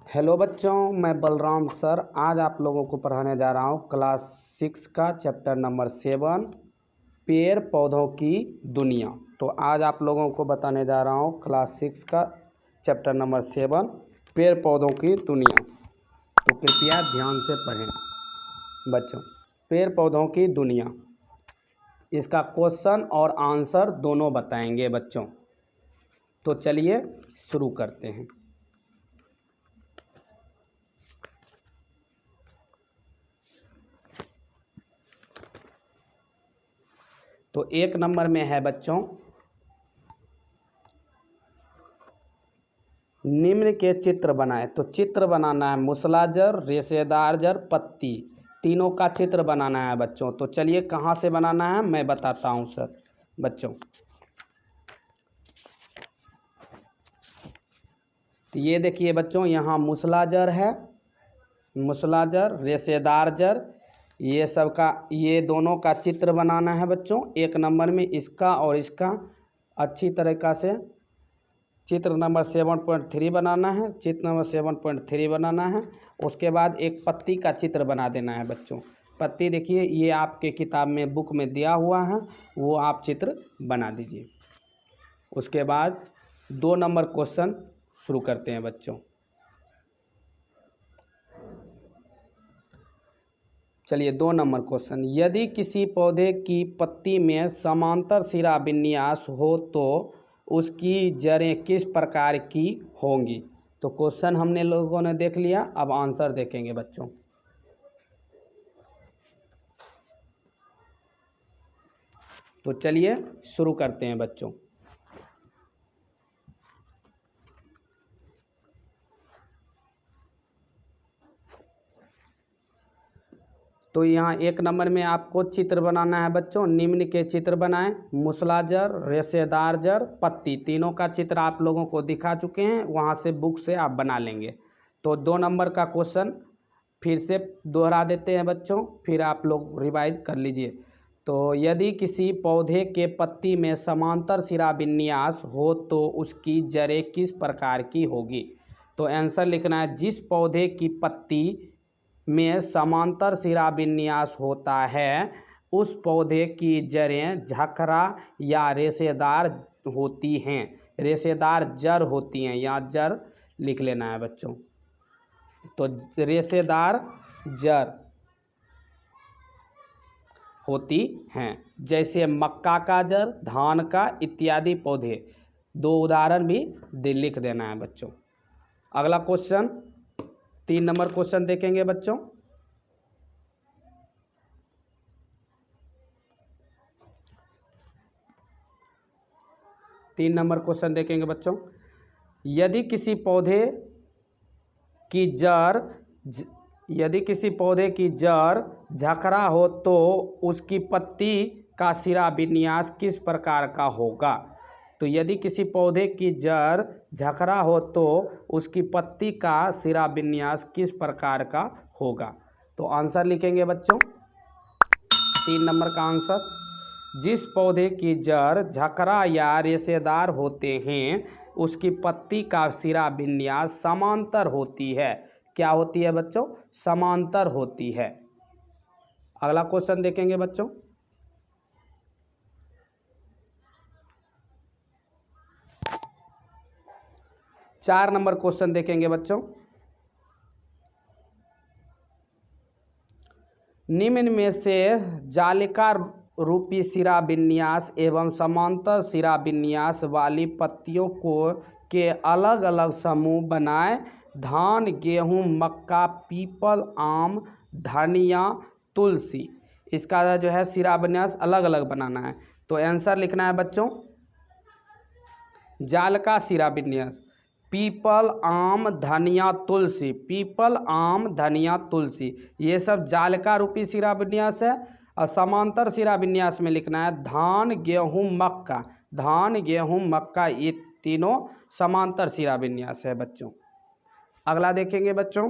Hello बच्चों, मैं Balram sir आज आप लोगों को पढ़ाने जा रहा हूँ क्लास 6 का चैप्टर नंबर 7 पेड़ पौधों की दुनिया। तो आज आप लोगों को बताने जा रहा हूँ क्लास 6 का चैप्टर नंबर 7 पेड़ पौधों की दुनिया। तो कृपया ध्यान से पढ़ें बच्चों। पेड़ पौधों की दुनिया, इसका क्वेश्चन और आंसर दोनों बताएंगे बच्चों। तो चलिए शुरू करते हैं। तो 1 नंबर में है बच्चों, निम्न के चित्र बनाए। तो चित्र बनाना है मूसलाजर, रेशेदार जड़, पत्ती, तीनों का चित्र बनाना है बच्चों। तो चलिए कहाँ से बनाना है मैं बताता हूँ सर बच्चों। तो ये देखिए बच्चों, यहाँ मूसलाजर है, मूसलाजर, रेशेदार जड़, ये सब का, ये दोनों का चित्र बनाना है बच्चों। 1 नंबर में इसका और इसका अच्छी तरीक़ा से चित्र नंबर 7.3 बनाना है, चित्र नंबर 7.3 बनाना है। उसके बाद एक पत्ती का चित्र बना देना है बच्चों। पत्ती देखिए, ये आपके किताब में बुक में दिया हुआ है, वो आप चित्र बना दीजिए। उसके बाद 2 नंबर क्वेश्चन शुरू करते हैं बच्चों। चलिए 2 नंबर क्वेश्चन, यदि किसी पौधे की पत्ती में समांतर सिरा विन्यास हो तो उसकी जड़ें किस प्रकार की होंगी। तो क्वेश्चन हमने लोगों ने देख लिया, अब आंसर देखेंगे बच्चों। तो चलिए शुरू करते हैं बच्चों। तो यहाँ 1 नंबर में आपको चित्र बनाना है बच्चों। निम्न के चित्र बनाएं, मूसलाजर, रेशेदार जड़, पत्ती, तीनों का चित्र आप लोगों को दिखा चुके हैं, वहाँ से बुक से आप बना लेंगे। तो 2 नंबर का क्वेश्चन फिर से दोहरा देते हैं बच्चों, फिर आप लोग रिवाइज कर लीजिए। तो यदि किसी पौधे के पत्ती में समांतर सिरा विन्यास हो तो उसकी जड़ें किस प्रकार की होगी। तो आंसर लिखना है, जिस पौधे की पत्ती में समांतर सिरा विन्यास होता है उस पौधे की जड़ें झकरा या रेशेदार होती हैं, रेशेदार जड़ होती हैं। यहाँ जड़ लिख लेना है बच्चों। तो रेशेदार जड़ होती हैं, जैसे मक्का का जड़, धान का इत्यादि पौधे। 2 उदाहरण भी लिख देना है बच्चों। अगला क्वेश्चन 3 नंबर क्वेश्चन देखेंगे बच्चों। तीन नंबर क्वेश्चन देखेंगे बच्चों, यदि किसी पौधे की जड़ झकरा हो तो उसकी पत्ती का सिरा विन्यास किस प्रकार का होगा। तो यदि किसी पौधे की जड़ झकरा हो तो उसकी पत्ती का सिरा विन्यास किस प्रकार का होगा। तो आंसर लिखेंगे बच्चों, 3 नंबर का आंसर, जिस पौधे की जड़ झकरा या रेशेदार होते हैं उसकी पत्ती का सिरा विन्यास समांतर होती है। क्या होती है बच्चों? समांतर होती है। अगला क्वेश्चन देखेंगे बच्चों। चार नंबर क्वेश्चन देखेंगे बच्चों। निम्न में से जालिका रूपी सिरा विन्यास एवं समांतर सिरा विन्यास वाली पत्तियों के अलग अलग समूह बनाएं। धान, गेहूं, मक्का, पीपल, आम, धनिया, तुलसी, इसका जो है सिरा विन्यास अलग अलग बनाना है। तो आंसर लिखना है बच्चों, जालिका सिरा विन्यास, पीपल, आम, धनिया, तुलसी, पीपल, आम, धनिया, तुलसी, ये सब जालिका रूपी सिरा विन्यास है। और समांतर सिरा विन्यास में लिखना है धान, गेहूं, मक्का, धान, गेहूं, मक्का, ये तीनों समांतर सिरा विन्यास है बच्चों। अगला देखेंगे बच्चों,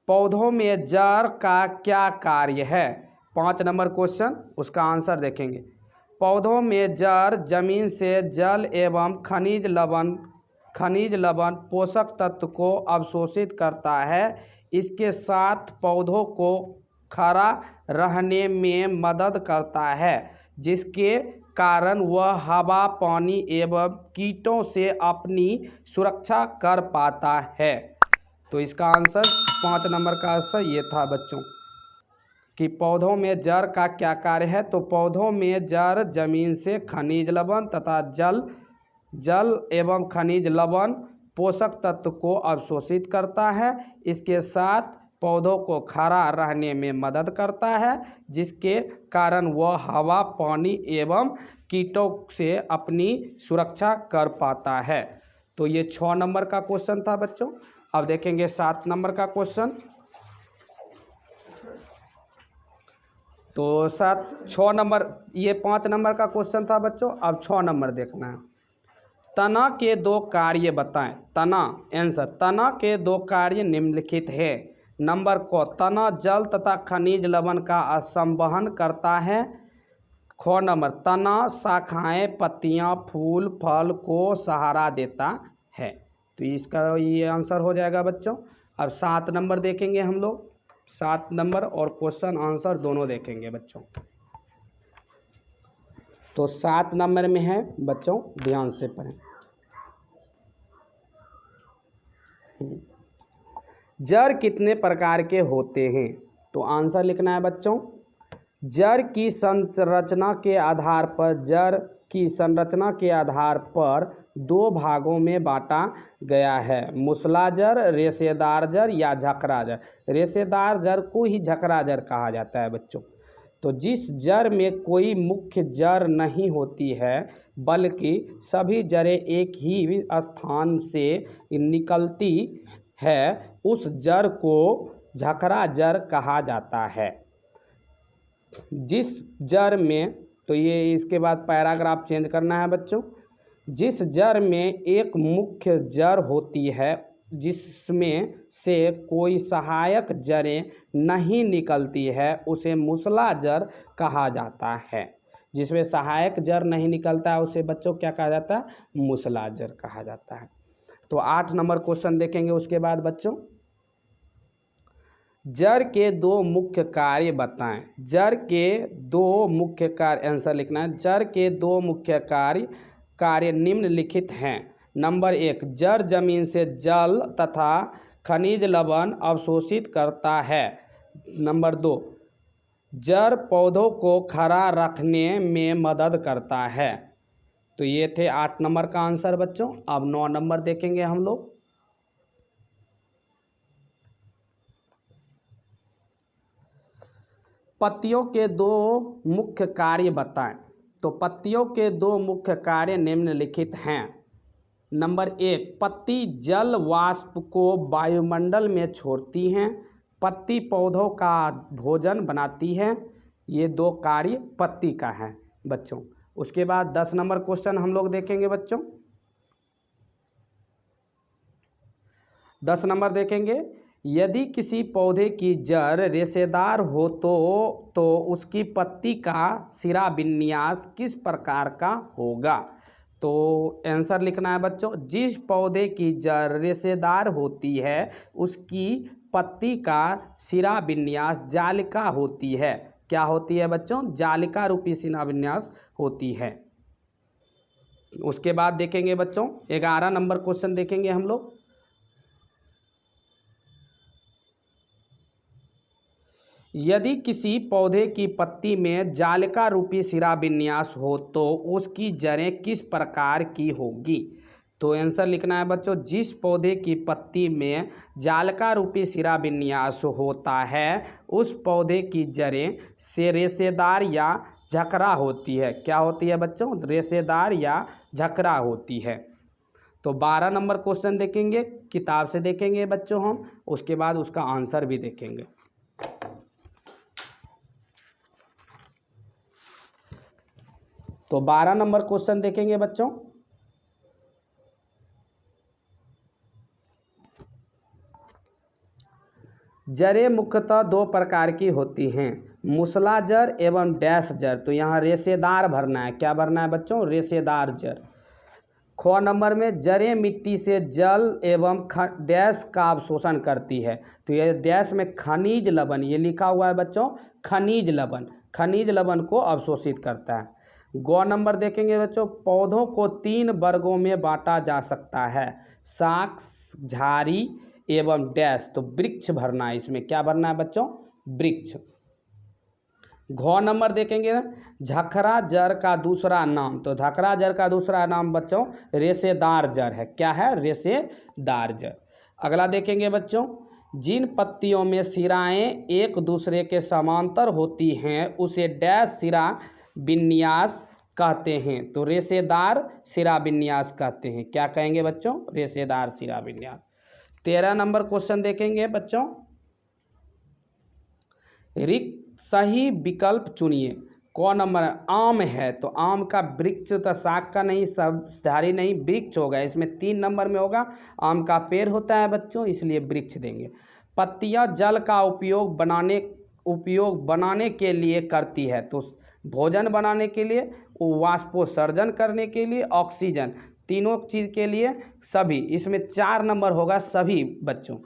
पौधों में जड़ का क्या कार्य है। 5 नंबर क्वेश्चन, उसका आंसर देखेंगे। पौधों में जड़ जमीन से जल एवं खनिज लवण खनिज लवण पोषक तत्व को अवशोषित करता है। इसके साथ पौधों को खड़ा रहने में मदद करता है, जिसके कारण वह हवा, पानी एवं कीटों से अपनी सुरक्षा कर पाता है। तो इसका आंसर 5 नंबर का आंसर ये था बच्चों कि पौधों में जड़ का क्या कार्य है। तो पौधों में जड़ जमीन से खनिज लवण तथा जल एवं खनिज लवण पोषक तत्व को अवशोषित करता है। इसके साथ पौधों को खड़ा रहने में मदद करता है, जिसके कारण वह हवा, पानी एवं कीटों से अपनी सुरक्षा कर पाता है। तो ये 6 नंबर का क्वेश्चन था बच्चों। अब देखेंगे 7 नंबर का क्वेश्चन। तो 6 नंबर, ये 5 नंबर का क्वेश्चन था बच्चों। अब 6 नंबर देखना है। तना के 2 कार्य बताएं। तना के 2 कार्य निम्नलिखित है। नंबर को तना जल तथा खनिज लवण का संवहन करता है। ख नंबर, तना शाखाएं, पत्तियां, फूल, फल को सहारा देता है। तो इसका ये आंसर हो जाएगा बच्चों। अब 7 नंबर देखेंगे हम लोग। 7 नंबर और क्वेश्चन आंसर दोनों देखेंगे बच्चों। तो 7 नंबर में है बच्चों, ध्यान से पढ़ें। जड़ कितने प्रकार के होते हैं? तो आंसर लिखना है बच्चों। जड़ की संरचना के आधार पर 2 भागों में बांटा गया है। मूसला जड़, रेशेदार जड़ या झकरा जड़। रेशेदार जड़ को ही झकरा जड़ कहा जाता है बच्चों। तो जिस जड़ में कोई मुख्य जड़ नहीं होती है, बल्कि सभी जड़ें एक ही स्थान से निकलती है, उस जड़ को झकरा जड़ कहा जाता है। जिस जड़ में, तो ये इसके बाद पैराग्राफ चेंज करना है बच्चों। जिस जड़ में एक मुख्य जड़ होती है, जिसमें से कोई सहायक जड़ें नहीं निकलती है, उसे मूसला जड़ कहा जाता है। जिसमें सहायक जड़ नहीं निकलता है उसे बच्चों क्या कहा जाता है? मूसला जड़ कहा जाता है। तो 8 नंबर क्वेश्चन देखेंगे उसके बाद बच्चों। जड़ के 2 मुख्य कार्य बताएं। जड़ के 2 मुख्य कार्य, आंसर लिखना है। जड़ के 2 मुख्य कार्य निम्नलिखित हैं। नंबर 1, जड़ जमीन से जल तथा खनिज लवण अवशोषित करता है। नंबर 2, जड़ पौधों को खड़ा रखने में मदद करता है। तो ये थे 8 नंबर का आंसर बच्चों। अब 9 नंबर देखेंगे हम लोग। पत्तियों के 2 मुख्य कार्य बताएं। तो पत्तियों के 2 मुख्य कार्य निम्नलिखित हैं। नंबर 1, पत्ती जल वाष्प को वायुमंडल में छोड़ती हैं। पत्ती पौधों का भोजन बनाती है। ये 2 कार्य पत्ती का है बच्चों। उसके बाद 10 नंबर क्वेश्चन हम लोग देखेंगे बच्चों। 10 नंबर देखेंगे। यदि किसी पौधे की जड़ रेशेदार हो तो उसकी पत्ती का सिरा विन्यास किस प्रकार का होगा? तो आंसर लिखना है बच्चों। जिस पौधे की जड़ रेशेदार होती है, उसकी पत्ती का सिरा विन्यास जालिका होती है। क्या होती है बच्चों? जालिका रूपी सिरा विन्यास होती है। उसके बाद देखेंगे बच्चों 11 नंबर क्वेश्चन देखेंगे हम लोग। यदि किसी पौधे की पत्ती में जालिका रूपी सिरा विन्यास हो तो उसकी जड़ें किस प्रकार की होगी? तो आंसर लिखना है बच्चों। जिस पौधे की पत्ती में जालिका रूपी सिरा विन्यास होता है, उस पौधे की जड़ें से रेशेदार या झकरा होती है। क्या होती है बच्चों? रेशेदार या झकरा होती है। तो 12 नंबर क्वेश्चन देखेंगे, किताब से देखेंगे बच्चों हम। उसके बाद उसका आंसर भी देखेंगे। तो 12 नंबर क्वेश्चन देखेंगे बच्चों। जड़ें मुख्यतः 2 प्रकार की होती हैं, मूसला जड़ एवं डैश जड़। तो यहाँ रेशेदार भरना है। क्या भरना है बच्चों? रेशेदार जड़। ख नंबर में जड़ें मिट्टी से जल एवं डैश का अवशोषण करती है। तो ये डैश में खनिज लवण, ये लिखा हुआ है बच्चों, खनिज लवण, खनिज लवण को अवशोषित करता है। ग नंबर देखेंगे बच्चों, पौधों को 3 वर्गों में बांटा जा सकता है, शाख, झाड़ी एवं डैश। तो वृक्ष भरना है, इसमें क्या भरना है बच्चों, वृक्ष। घ नंबर देखेंगे, झखरा जड़ का दूसरा नाम। तो झखरा जड़ का दूसरा नाम बच्चों रेशेदार जड़ है। क्या है, रेशेदार जड़। अगला देखेंगे बच्चों, जिन पत्तियों में सिराएं एक दूसरे के समांतर होती हैं उसे डैश सिरा विन्यास कहते हैं। तो रेशेदार सिरा विन्यास कहते हैं। क्या कहेंगे बच्चों, रेशेदार सिरा विन्यास। 13 नंबर क्वेश्चन देखेंगे बच्चों, रिक्त सही विकल्प चुनिए। क नंबर आम है, तो आम का वृक्ष, तो शाख का नहीं, सब झाड़ी नहीं, वृक्ष होगा। इसमें 3 नंबर में होगा, आम का पेड़ होता है बच्चों, इसलिए वृक्ष देंगे। पत्तियां जल का उपयोग बनाने के लिए करती है। तो भोजन बनाने के लिए, वाष्पोत्सर्जन करने के लिए, ऑक्सीजन, तीनों चीज के लिए, सभी। इसमें 4 नंबर होगा, सभी बच्चों।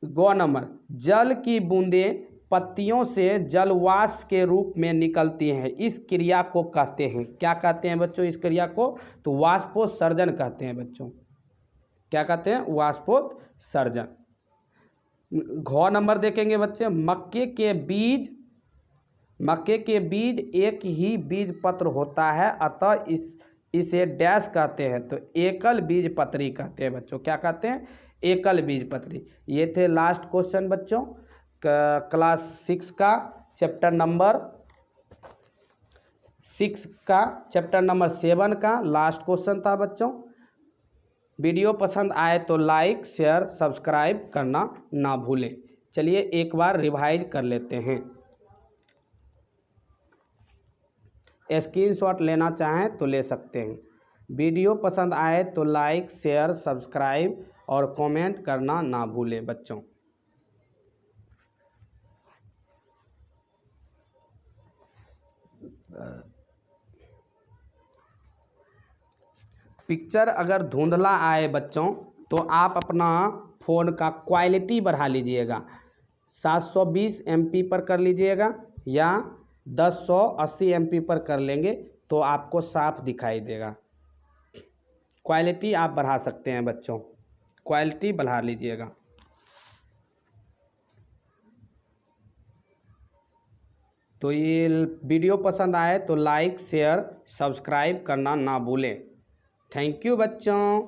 ग नंबर, जल की बूंदें पत्तियों से जलवाष्प के रूप में निकलती हैं, इस क्रिया को कहते हैं। क्या कहते हैं बच्चों इस क्रिया को, तो वाष्पोत्सर्जन कहते हैं बच्चों। क्या कहते हैं, वाष्पोत्सर्जन। घ नंबर देखेंगे बच्चे, मक्के के बीज एक ही बीज पत्र होता है, अतः इसे डैश कहते हैं। तो एकल बीज पत्री कहते हैं बच्चों। क्या कहते हैं, एकल बीज पत्री। ये थे लास्ट क्वेश्चन बच्चों क्लास 6 का चैप्टर नंबर 7 का लास्ट क्वेश्चन था बच्चों। वीडियो पसंद आए तो लाइक, शेयर, सब्सक्राइब करना ना भूलें। चलिए एक बार रिवाइज कर लेते हैं। स्क्रीनशॉट लेना चाहें तो ले सकते हैं। वीडियो पसंद आए तो लाइक, शेयर, सब्सक्राइब और कमेंट करना ना भूलें बच्चों। पिक्चर अगर धुंधला आए बच्चों तो आप अपना फ़ोन का क्वालिटी बढ़ा लीजिएगा, 720 MP पर कर लीजिएगा या 1080 MP पर कर लेंगे तो आपको साफ दिखाई देगा। क्वालिटी आप बढ़ा सकते हैं बच्चों, क्वालिटी बढ़ा लीजिएगा। तो ये वीडियो पसंद आए तो लाइक, शेयर, सब्सक्राइब करना ना भूलें। थैंक यू बच्चों।